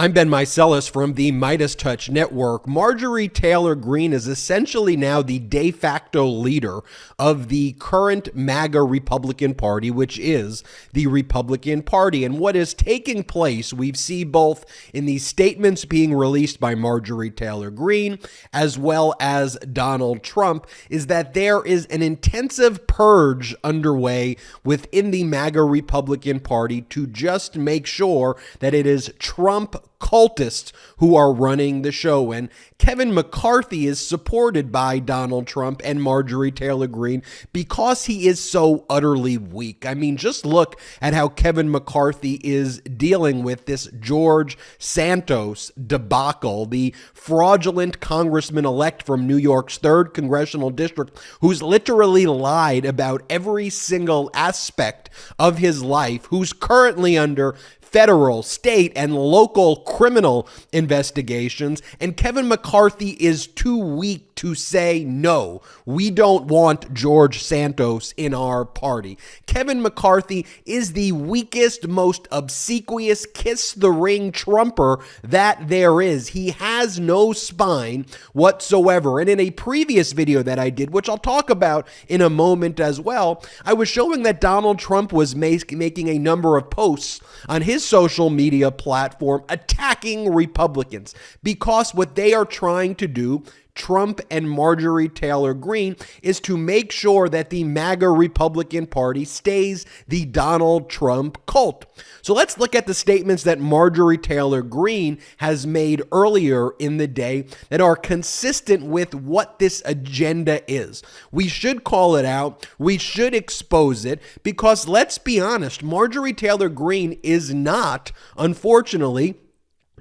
I'm Ben Meiselas from the MeidasTouch network. Marjorie Taylor Greene is essentially now the de facto leader of the current MAGA Republican Party, which is the Republican Party. And what is taking place, we see both in the statements being released by Marjorie Taylor Greene as well as Donald Trump, is that there is an intensive purge underway within the MAGA Republican Party to just make sure that it is Trump cultists who are running the show. And Kevin McCarthy is supported by Donald Trump and Marjorie Taylor Greene because he is so utterly weak. I mean, just look at how Kevin McCarthy is dealing with this George Santos debacle, the fraudulent congressman-elect from New York's 3rd Congressional District, who's literally lied about every single aspect of his life, who's currently under federal, state, and local criminal investigations, and Kevin McCarthy is too weak to say, no, we don't want George Santos in our party. Kevin McCarthy is the weakest, most obsequious, kiss-the-ring Trumper that there is. He has no spine whatsoever. And in a previous video that I did, which I'll talk about in a moment as well, I was showing that Donald Trump was making a number of posts on his social media platform attacking Republicans because what they are trying to do, Trump and Marjorie Taylor Greene, is to make sure that the MAGA Republican Party stays the Donald Trump cult. So let's look at the statements that Marjorie Taylor Greene has made earlier in the day that are consistent with what this agenda is. We should call it out. We should expose it because, let's be honest, Marjorie Taylor Greene is not, unfortunately,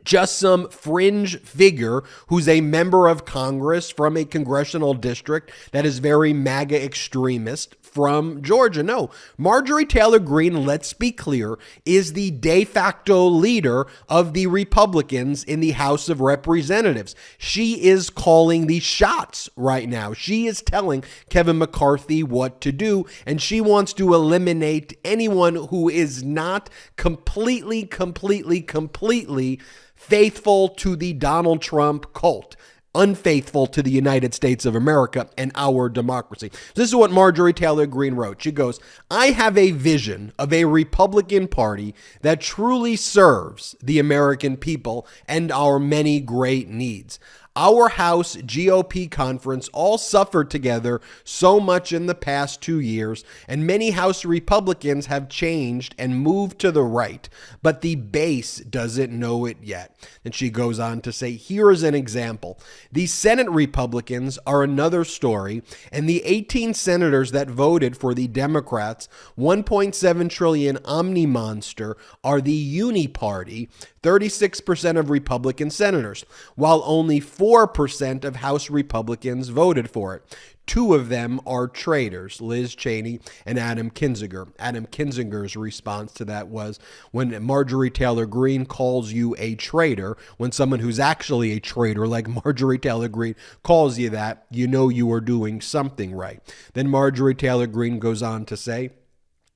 just some fringe figure who's a member of Congress from a congressional district that is very MAGA extremist from Georgia. No, Marjorie Taylor Greene, let's be clear, is the de facto leader of the Republicans in the House of Representatives. She is calling the shots right now. She is telling Kevin McCarthy what to do, and she wants to eliminate anyone who is not completely faithful to the Donald Trump cult, unfaithful to the United States of America and our democracy. This is what Marjorie Taylor Greene wrote. She goes, "I have a vision of a Republican Party that truly serves the American people and our many great needs. Our House GOP conference all suffered together so much in the past 2 years, and many House Republicans have changed and moved to the right, but the base doesn't know it yet." And she goes on to say, here is an example. The Senate Republicans are another story, and the 18 senators that voted for the Democrats' $1.7 trillion omni monster are the uni party, 36% of Republican senators, while only 4% of House Republicans voted for it. 2 of them are traitors, Liz Cheney and Adam Kinzinger. Adam Kinzinger's response to that was, when Marjorie Taylor Greene calls you a traitor, when someone who's actually a traitor like Marjorie Taylor Greene calls you that, you know you are doing something right. Then Marjorie Taylor Greene goes on to say,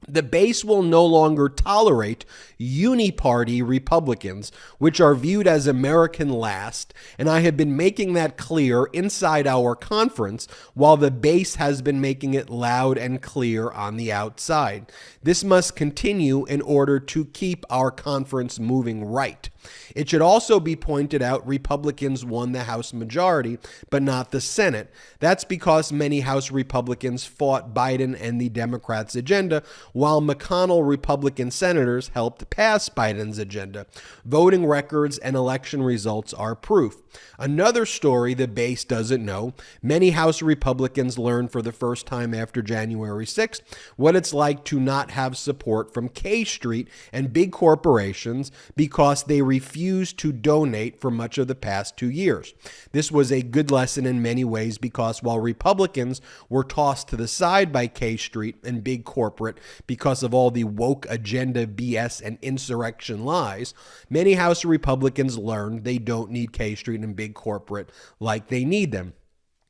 the base will no longer tolerate uni-party Republicans, which are viewed as American last, and I have been making that clear inside our conference, while the base has been making it loud and clear on the outside. This must continue in order to keep our conference moving right. It should also be pointed out Republicans won the House majority, but not the Senate. That's because many House Republicans fought Biden and the Democrats' agenda, while McConnell Republican senators helped pass Biden's agenda. Voting records and election results are proof. Another story the base doesn't know, many House Republicans learned for the first time after January 6th what it's like to not have support from K Street and big corporations because they refused to donate for much of the past 2 years. This was a good lesson in many ways because while Republicans were tossed to the side by K Street and big corporate because of all the woke agenda BS and insurrection lies, many House Republicans learned they don't need K Street and big corporate like they need them.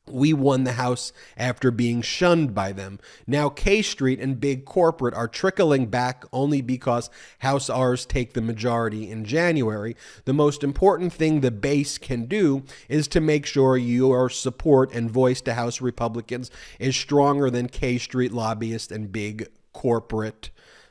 We won the House after being shunned by them. Now K Street and big corporate are trickling back only because House R's take the majority in January. The most important thing the base can do is to make sure your support and voice to House Republicans is stronger than K Street lobbyists and big corporate.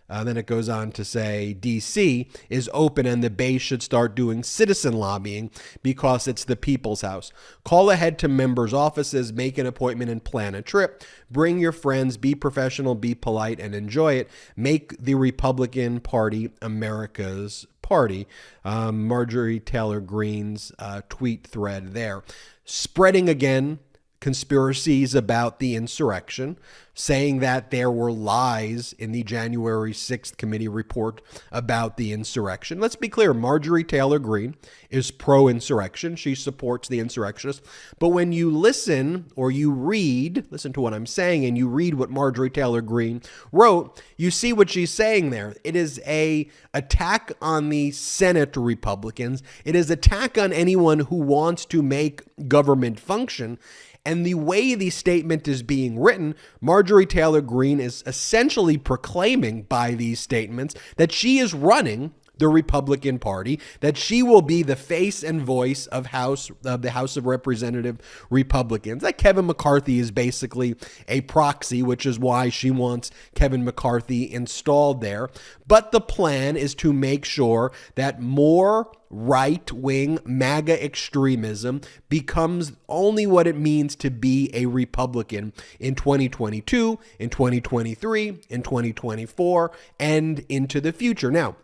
Then it goes on to say D.C. is open and the base should start doing citizen lobbying because it's the people's house. Call ahead to members' offices, make an appointment and plan a trip. Bring your friends, be professional, be polite, and enjoy it. Make the Republican Party America's party. Marjorie Taylor Greene's tweet thread there. Spreading again conspiracies about the insurrection, saying that there were lies in the January 6th committee report about the insurrection. Let's be clear, Marjorie Taylor Greene is pro-insurrection. She supports the insurrectionists. But when you listen or you listen to what I'm saying, and you read what Marjorie Taylor Greene wrote, you see what she's saying there. It is an attack on the Senate Republicans. It is an attack on anyone who wants to make government function. And the way the statement is being written, Marjorie Taylor Greene is essentially proclaiming by these statements that she is running the Republican Party, that she will be the face and voice of the House of Representative Republicans. That Kevin McCarthy is basically a proxy, which is why she wants Kevin McCarthy installed there. But the plan is to make sure that more right-wing MAGA extremism becomes only what it means to be a Republican in 2022, in 2023, in 2024, and into the future. Now,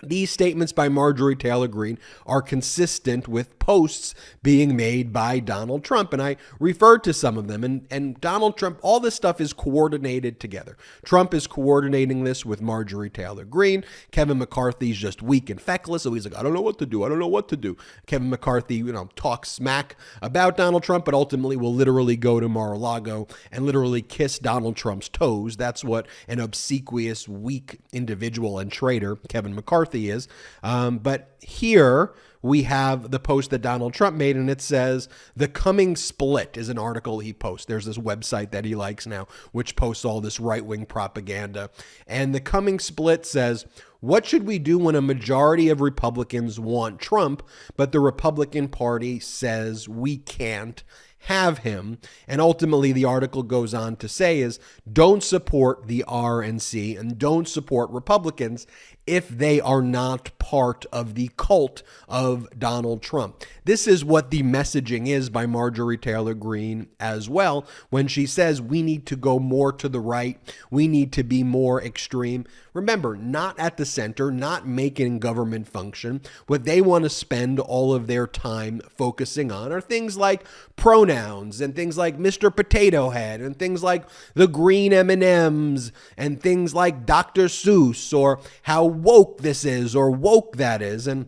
these statements by Marjorie Taylor Greene are consistent with posts being made by Donald Trump, and I referred to some of them. And Donald Trump, all this stuff is coordinated together. Trump is coordinating this with Marjorie Taylor Greene. Kevin McCarthy's just weak and feckless, so he's like, I don't know what to do. I don't know what to do. Kevin McCarthy, talks smack about Donald Trump, but ultimately will literally go to Mar-a-Lago and literally kiss Donald Trump's toes. That's what an obsequious, weak individual and traitor Kevin McCarthy is. But here we have the post that Donald Trump made, and it says, "The Coming Split" is an article he posts. There's this website that he likes now, which posts all this right-wing propaganda. And "The Coming Split" says, "What should we do when a majority of Republicans want Trump, but the Republican Party says we can't have him?" And ultimately, the article goes on to say is, don't support the RNC and don't support Republicans if they are not part of the cult of Donald Trump. This is what the messaging is by Marjorie Taylor Greene as well, when she says we need to go more to the right, we need to be more extreme. Remember, not at the center, not making government function. What they want to spend all of their time focusing on are things like pronouns and things like Mr. Potato Head and things like the green M&Ms and things like Dr. Seuss, or how woke this is or woke that is. And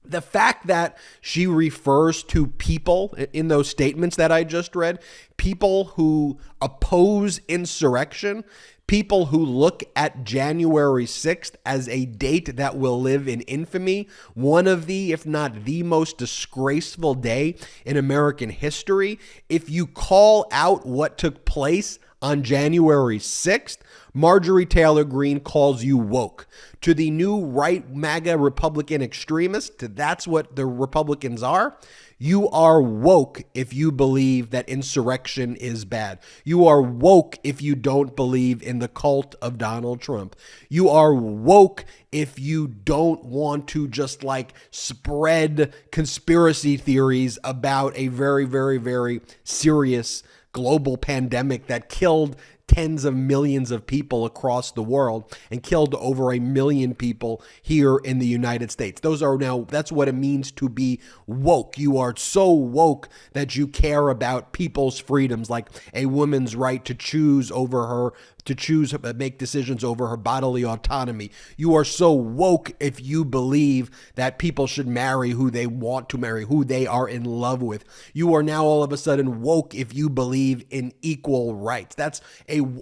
the fact that she refers to people in those statements that I just read, people who oppose insurrection, people who look at January 6th as a date that will live in infamy, one of the, if not the most disgraceful day in American history. If you call out what took place on January 6th, Marjorie Taylor Greene calls you woke. To the new right MAGA Republican extremists, that's what the Republicans are. You are woke if you believe that insurrection is bad. You are woke if you don't believe in the cult of Donald Trump. You are woke if you don't want to just spread conspiracy theories about a very, very, very serious global pandemic that killed tens of millions of people across the world and killed over 1 million people here in the United States. That's what it means to be woke. You are so woke that you care about people's freedoms, like a woman's right to choose to choose, make decisions over her bodily autonomy. You are so woke if you believe that people should marry who they want to marry, who they are in love with. You are now all of a sudden woke if you believe in equal rights. That's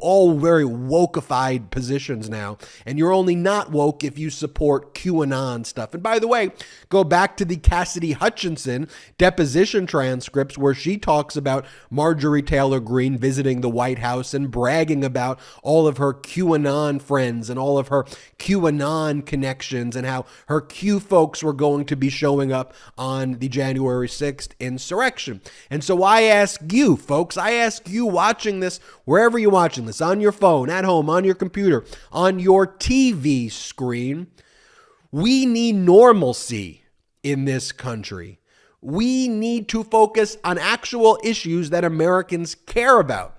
all very wokeified positions now. And you're only not woke if you support QAnon stuff. And by the way, go back to the Cassidy Hutchinson deposition transcripts where she talks about Marjorie Taylor Greene visiting the White House and bragging about all of her QAnon friends and all of her QAnon connections and how her Q folks were going to be showing up on the January 6th insurrection. And so I ask you, folks, I ask you watching this, wherever you're watching this, on your phone, at home, on your computer, on your TV screen, we need normalcy in this country. We need to focus on actual issues that Americans care about.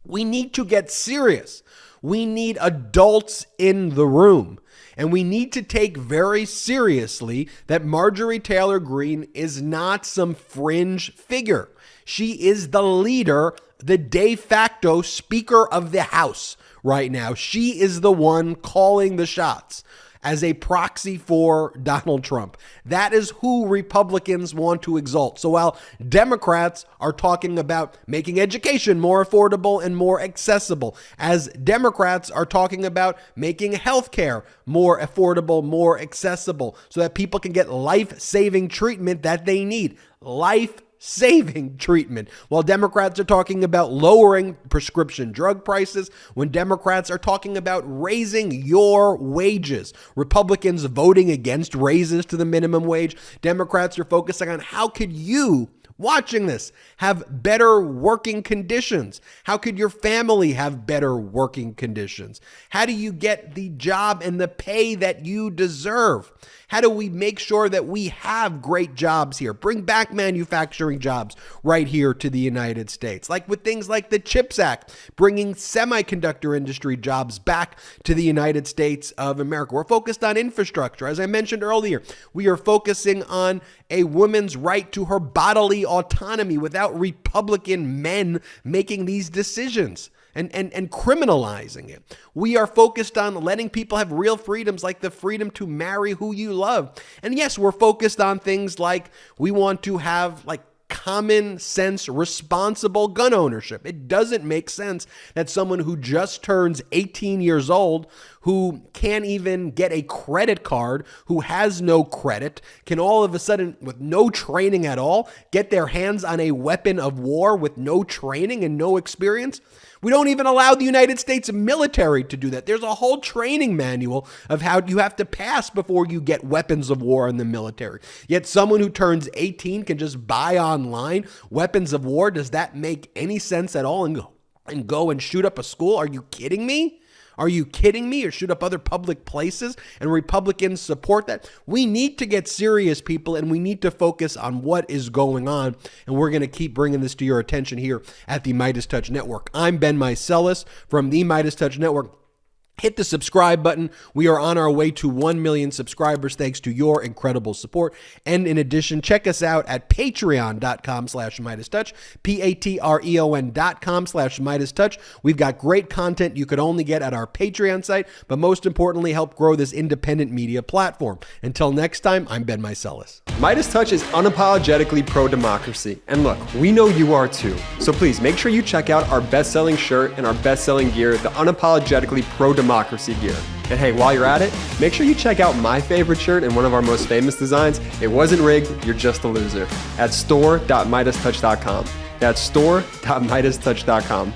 We need to get serious. We need adults in the room. And we need to take very seriously that Marjorie Taylor Greene is not some fringe figure. She is the leader, the de facto Speaker of the House right now. She is the one calling the shots as a proxy for Donald Trump. That is who Republicans want to exalt. So while Democrats are talking about making education more affordable and more accessible, as Democrats are talking about making healthcare more affordable, more accessible, so that people can get life-saving treatment that they need. Life-saving treatment. While Democrats are talking about lowering prescription drug prices, when Democrats are talking about raising your wages, Republicans voting against raises to the minimum wage, Democrats are focusing on how could you, watching this, have better working conditions? How could your family have better working conditions? How do you get the job and the pay that you deserve? How do we make sure that we have great jobs here? Bring back manufacturing jobs right here to the United States. Like with things like the CHIPS Act, bringing semiconductor industry jobs back to the United States of America. We're focused on infrastructure. As I mentioned earlier, we are focusing on a woman's right to her bodily autonomy without Republican men making these decisions and criminalizing it. We are focused on letting people have real freedoms like the freedom to marry who you love. And yes, we're focused on things like we want to have like common sense, responsible gun ownership. It doesn't make sense that someone who just turns 18 years old, who can't even get a credit card, who has no credit, can all of a sudden, with no training at all, get their hands on a weapon of war with no training and no experience. We don't even allow the United States military to do that. There's a whole training manual of how you have to pass before you get weapons of war in the military. Yet someone who turns 18 can just buy online weapons of war. Does that make any sense at all? And go and shoot up a school? Are you kidding me? Are you kidding me? Or shoot up other public places, and Republicans support that? We need to get serious, people, and we need to focus on what is going on. And we're going to keep bringing this to your attention here at the MeidasTouch Network. I'm Ben Meiselas from the MeidasTouch Network. Hit the subscribe button. We are on our way to 1 million subscribers thanks to your incredible support. And in addition, check us out at patreon.com/MeidasTouch, patreon.com/MeidasTouch. We've got great content you could only get at our Patreon site, but most importantly, help grow this independent media platform. Until next time, I'm Ben Meiselas. MeidasTouch is unapologetically pro-democracy. And look, we know you are too. So please make sure you check out our best-selling shirt and our best-selling gear, the unapologetically pro-democracy gear. And hey, while you're at it, make sure you check out my favorite shirt and one of our most famous designs, It Wasn't Rigged, You're Just a Loser, at store.MeidasTouch.com. That's store.MeidasTouch.com.